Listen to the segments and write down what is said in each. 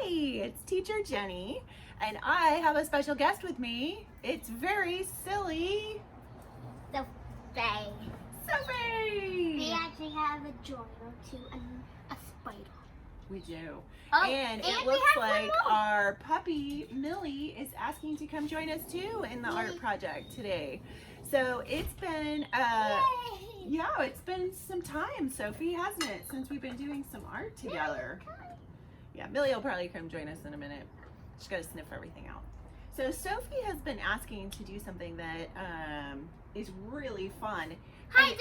Hi, it's Teacher Jenny, and I have a special guest with me. It's very silly. Sophie. Sophie! We actually have a joiner to a spider. We do. Oh, and it and we looks have one like more. our puppy, Millie, is asking to come join us too in the art project today. So it's been, Yay! yeah, it's been some time, Sophie, hasn't it, since we've been doing some art together. Yeah, Millie will probably come join us in a minute. She's got to sniff everything out. So Sophie has been asking to do something that is really fun. Hydro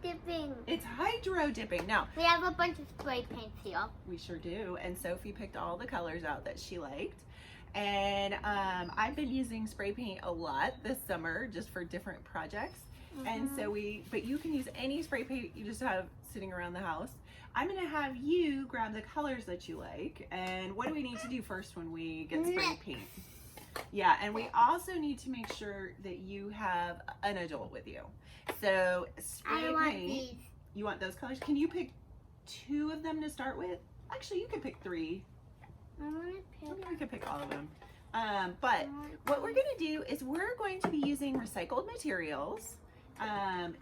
dipping. It's hydro dipping. Now, We have a bunch of spray paints here. we sure do. And Sophie picked all the colors out that she liked. And I've been using spray paint a lot this summer just for different projects. And so but you can use any spray paint you just have sitting around the house. I'm gonna have you grab the colors that you like. And what do we need to do first when we get spray paint? Yeah, and we also need to make sure that you have an adult with you. So spray I want paint. these. You want those colors? Can you pick 2 of them to start with? Actually, you could pick 3. I want to Maybe pick. we could pick all of them. But what we're gonna do is we're going to be using recycled materials,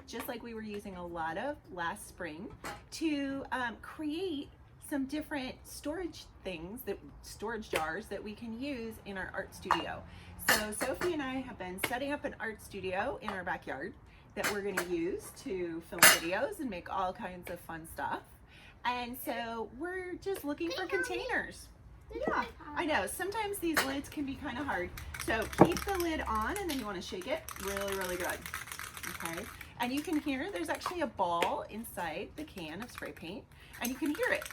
just like we were using a lot of last spring, to create some different storage jars that we can use in our art studio. So Sophie and I have been setting up an art studio in our backyard that we're gonna use to film videos and make all kinds of fun stuff. And so we're just looking for containers. Yeah, I know. Sometimes these lids can be kind of hard. So keep the lid on and then you want to shake it really, really good. Okay. And you can hear there's actually a ball inside the can of spray paint and you can hear it.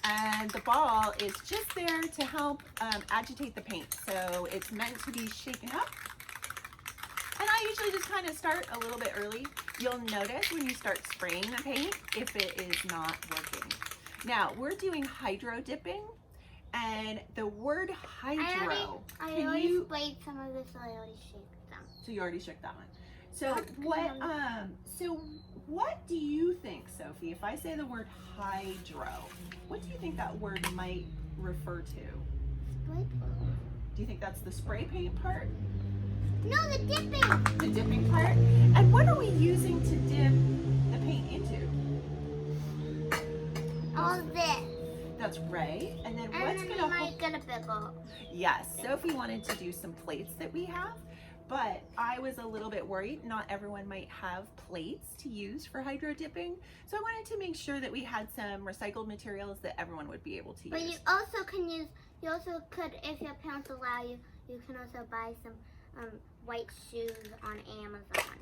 And the ball is just there to help agitate the paint. So it's meant to be shaken up. And I usually just kind of start a little bit early. You'll notice when you start spraying the paint if it is not working. Now we're doing hydro dipping. And the word hydro, I already sprayed some of this, so I already shaked them. So you already shook that one. So what do you think, Sophie, if I say the word hydro, what do you think that word might refer to? Spray paint. Do you think that's the spray paint part? No, the dipping. The dipping part? And what are we using to dip the paint into? All this. That's right. And then And what's then gonna we might get a pickle. Yes, Sophie wanted to do some plates that we have, but I was a little bit worried not everyone might have plates to use for hydro dipping. So I wanted to make sure that we had some recycled materials that everyone would be able to But use. you also can use, you also could, if your parents allow you, you can also buy some white shoes on Amazon.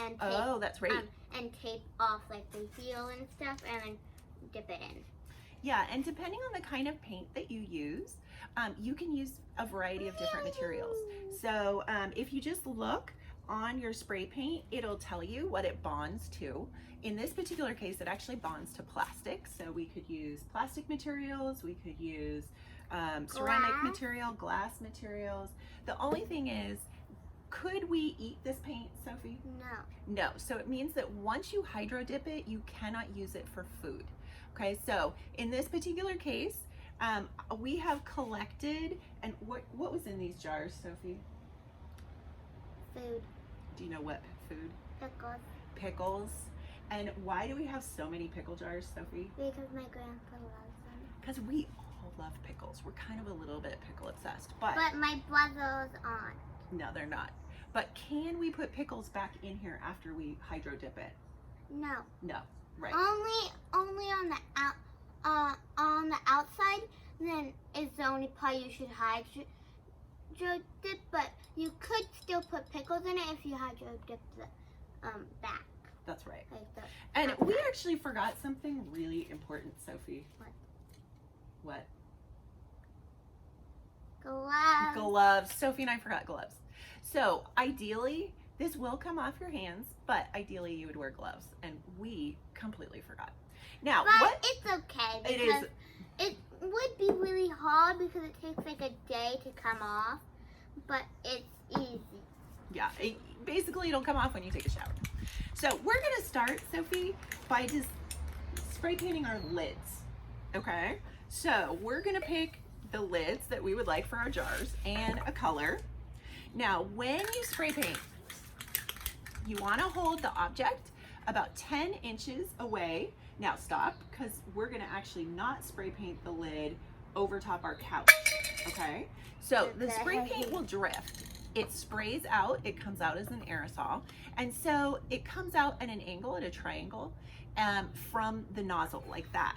And tape, Oh, that's right. And tape off like the heel and stuff and then dip it in. Yeah, and depending on the kind of paint that you use, you can use a variety of different materials. So if you just look on your spray paint, it'll tell you what it bonds to. In this particular case, it actually bonds to plastic. So we could use plastic materials, we could use ceramic material, glass materials. The only thing is, could we eat this paint, Sophie? No. No, so it means that once you hydro dip it, you cannot use it for food. Okay, so in this particular case, we have collected, and what was in these jars, Sophie? Food. Do you know what food? Pickles. Pickles. And why do we have so many pickle jars, Sophie? Because my grandpa loves them. Because we all love pickles. We're kind of a little bit pickle obsessed, but my brothers aren't. no, they're not. But can we put pickles back in here after we hydro dip it? No. No, right. Only on the outside. Then is the only part you should hydro dip. But you could still put pickles in it if you hydro dip the back. That's right. Like the And outside. we actually forgot something really important, Sophie. What? What? Gloves. Gloves. Sophie and I forgot gloves. So ideally, this will come off your hands, but ideally you would wear gloves, and we completely forgot. Now, But what? it's okay It because is. it would be really hard because it takes like a day to come off, but it's easy. Yeah, basically it'll come off when you take a shower. So we're gonna start, Sophie, by just spray painting our lids. Okay, so we're gonna pick the lids that we would like for our jars and a color. Now, when you spray paint, you wanna hold the object about 10 inches away. Now stop, because we're gonna actually not spray paint the lid over top our couch, okay? So the spray paint will drift. It sprays out, it comes out as an aerosol, and so it comes out at an angle, at a triangle, from the nozzle, like that.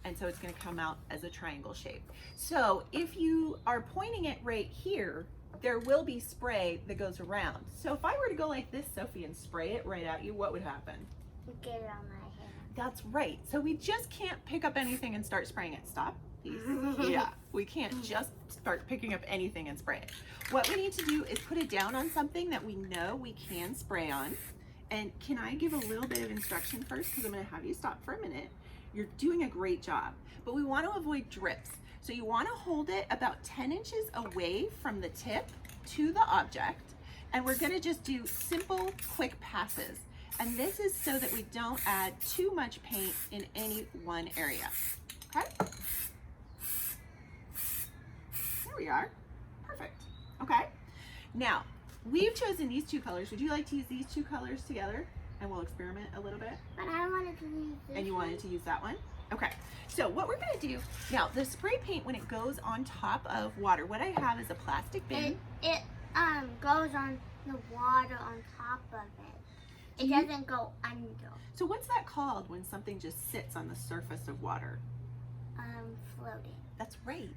And so it's gonna come out as a triangle shape. So if you are pointing it right here, there will be spray that goes around. So if I were to go like this, Sophie, and spray it right at you, what would happen? Get it on my hand. That's right. So we just can't pick up anything and start spraying it. Stop, please. Yeah, we can't just start picking up anything and spray it. What we need to do is put it down on something that we know we can spray on. And can I give a little bit of instruction first? Because I'm gonna have you stop for a minute. You're doing a great job, but we want to avoid drips. So you want to hold it about 10 inches away from the tip to the object. And we're gonna just do simple, quick passes. And this is so that we don't add too much paint in any one area, okay? There we are, perfect, okay? Now, we've chosen these two colors. Would you like to use these two colors together? And we'll experiment a little bit. But I wanted to use this. And you wanted to use that one? Okay, so what we're gonna do, now the spray paint, when it goes on top of water, what I have is a plastic bin. It goes on the water on top of it. It doesn't go under. So what's that called when something just sits on the surface of water? Floating. That's right.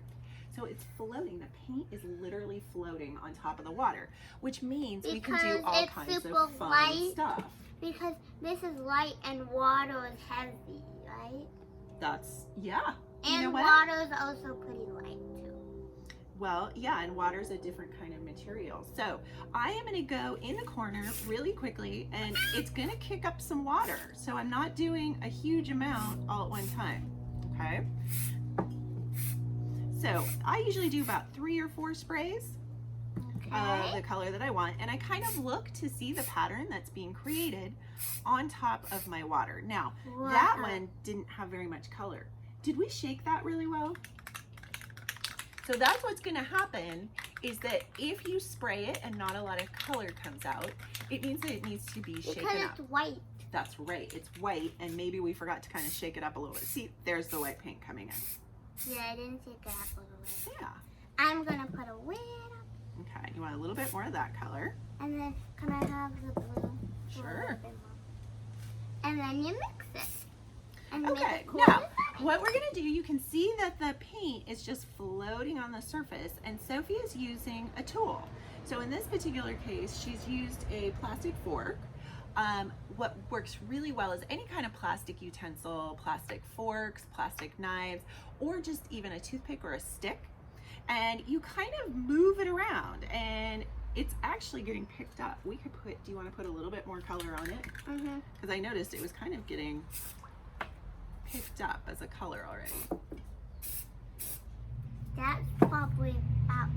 So it's floating. The paint is literally floating on top of the water, which means we can do all kinds of fun stuff. Because this is light and water is heavy, right? That's, yeah. And you know what? water is also pretty light too. Well, yeah, and water is a different kind of material. So I am gonna go in the corner really quickly, and it's gonna kick up some water. So I'm not doing a huge amount all at one time, okay? So I usually do about 3 or 4 sprays of the color that I want, and I kind of look to see the pattern that's being created on top of my water. Now, that one didn't have very much color. Did we shake that really well? So that's what's gonna happen, is that if you spray it and not a lot of color comes out, it means that it needs to be shaken up. Because it's white. That's right, it's white, and maybe we forgot to kind of shake it up a little bit. See, there's the white paint coming in. Yeah, I didn't shake it up a little bit. Yeah. I'm gonna put a lid up. Okay, you want a little bit more of that color? And then, can I have the blue? Sure. And then you mix it. And Okay, make it cool. now, what we're gonna do, you can see that the paint is just floating on the surface, and Sophie is using a tool. So in this particular case, she's used a plastic fork. What works really well is any kind of plastic utensil, plastic forks, plastic knives, or just even a toothpick or a stick. And you kind of move it around, and it's actually getting picked up. We could put, do you want to put a little bit more color on it? Mm-hmm. Because I noticed it was kind of getting picked up as a color already. That's probably about,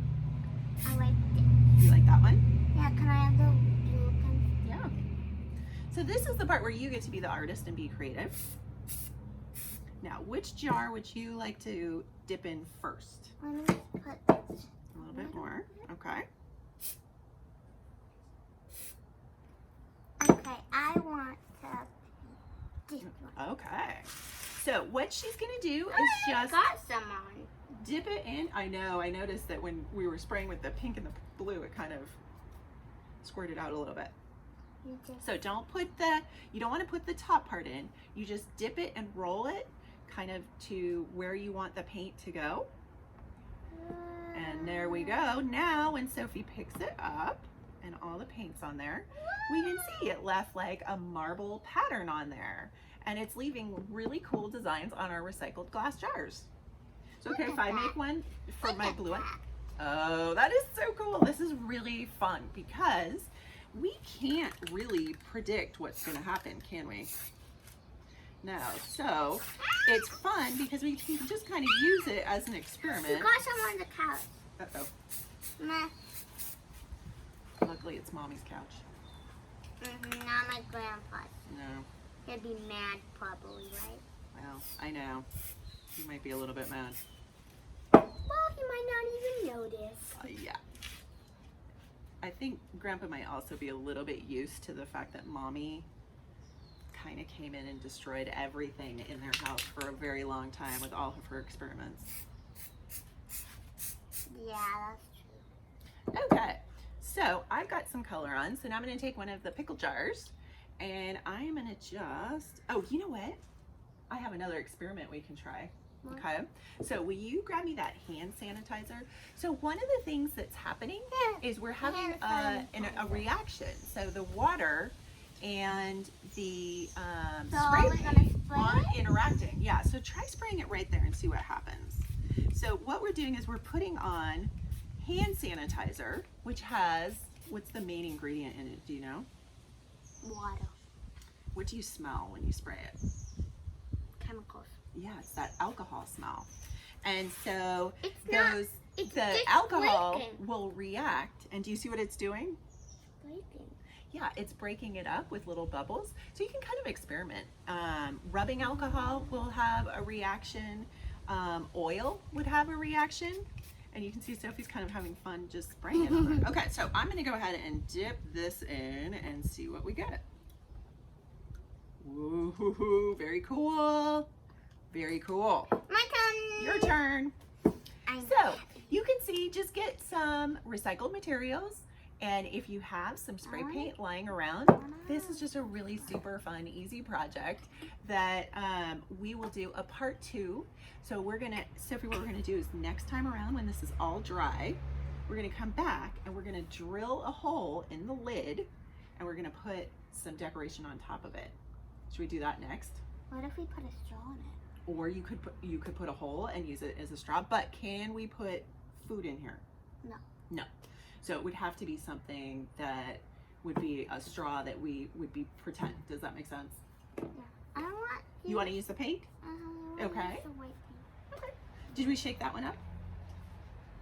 I like it. You like that one? Yeah, can I have the blue pen? Yeah. So this is the part where you get to be the artist and be creative. Now, which jar would you like to dip in first? Let me just put this. A little bit more, okay. Okay, I want to this one. Okay. So what she's gonna do is just got some on. dip it in. I know, I noticed that when we were spraying with the pink and the blue, it kind of squirted out a little bit. So don't put you don't want to put the top part in. You just dip it and roll it kind of to where you want the paint to go. And there we go. Now when Sophie picks it up and all the paint's on there, we can see it left like a marble pattern on there. And it's leaving really cool designs on our recycled glass jars. So okay, if I make one for my blue one. Oh, that is so cool. This is really fun because we can't really predict what's gonna happen, can we? No, so it's fun because we can just kind of use it as an experiment. You got some on the couch. Uh-oh. Meh. Luckily it's Mommy's couch. Not my grandpa's. No, He'd be mad probably, right? well, I know. He might be a little bit mad. Well, he might not even notice. Yeah. I think Grandpa might also be a little bit used to the fact that Mommy kind of came in and destroyed everything in their house for a very long time with all of her experiments. Yeah, that's true. Okay, so I've got some color on, so now I'm going to take one of the pickle jars and I'm going to just, oh, you know what? I have another experiment we can try. Okay, so will you grab me that hand sanitizer? So one of the things that's happening is we're having a reaction. So the water and the spray paint aren't interacting. Yeah, so try spraying it right there and see what happens. So what we're doing is we're putting on hand sanitizer, which has, what's the main ingredient in it? Do you know? Water. What do you smell when you spray it? Chemicals. Yeah, it's that alcohol smell. And so It's the alcohol will react. And do you see what it's doing? Breaking. Yeah, it's breaking it up with little bubbles. So you can kind of experiment. Rubbing alcohol will have a reaction. Oil would have a reaction. And you can see Sophie's kind of having fun just spraying it on there. Okay, so I'm going to go ahead and dip this in and see what we get. Woo-hoo-hoo, very cool. Very cool. My turn. Your turn. So you can see, just get some recycled materials, and if you have some spray paint lying around, this is just a really super fun, easy project that we will do a part 2. So Sophie, what we're gonna do is next time around when this is all dry, we're gonna come back and we're gonna drill a hole in the lid and we're gonna put some decoration on top of it. Should we do that next? What if we put a straw in it? Or you could put a hole and use it as a straw, but can we put food in here? No. No. So it would have to be something that would be a straw that we would be pretend. Does that make sense? Yeah. I don't want. You want to use the pink? Okay. Use the white paint. Okay. Did we shake that one up?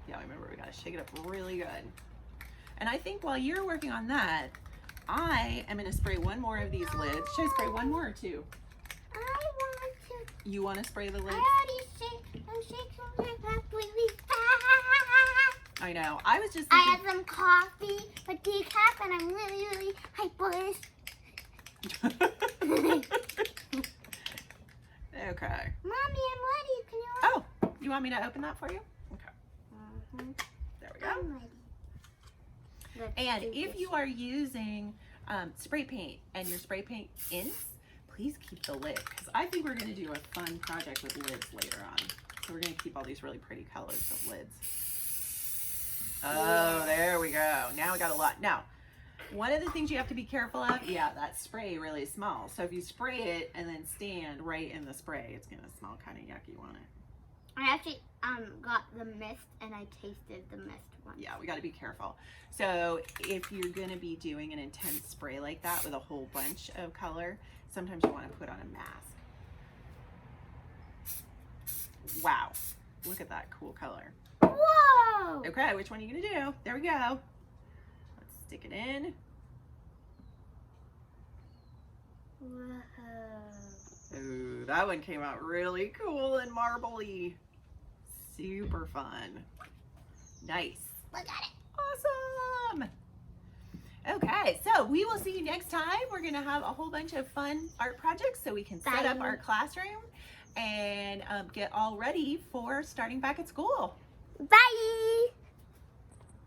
Yeah, remember we gotta shake it up really good. And I think while you're working on that, I am gonna spray one more of these lids. Should I spray one more or two? I want to. You want to spray the lids? I already shake. I'm shaking my completely. I know. I was just I thinking. had some coffee, a decaf, and I'm really hyper. Okay. Mommy, I'm ready. Can you? Oh, you want me to open that for you? Okay. There we go. I'm ready. And if you are using spray paint and your spray paint ends, please keep the lid, because I think we're going to do a fun project with lids later on. So we're going to keep all these really pretty colors of lids. Oh, there we go. Now we got a lot. Now, one of the things you have to be careful of, yeah, that spray really smells. So if you spray it and then stand right in the spray, it's going to smell kind of yucky, won't it? I actually got the mist and I tasted the mist once. Yeah, we got to be careful. So if you're going to be doing an intense spray like that with a whole bunch of color, sometimes you want to put on a mask. Wow, look at that cool color. Whoa! Okay, which one are you going to do? There we go. Let's stick it in. Whoa. Ooh, that one came out really cool and marbly. Super fun. Nice. Look at it. Awesome. Okay, so we will see you next time. We're going to have a whole bunch of fun art projects so we can set up our classroom and get all ready for starting back at school. Bye.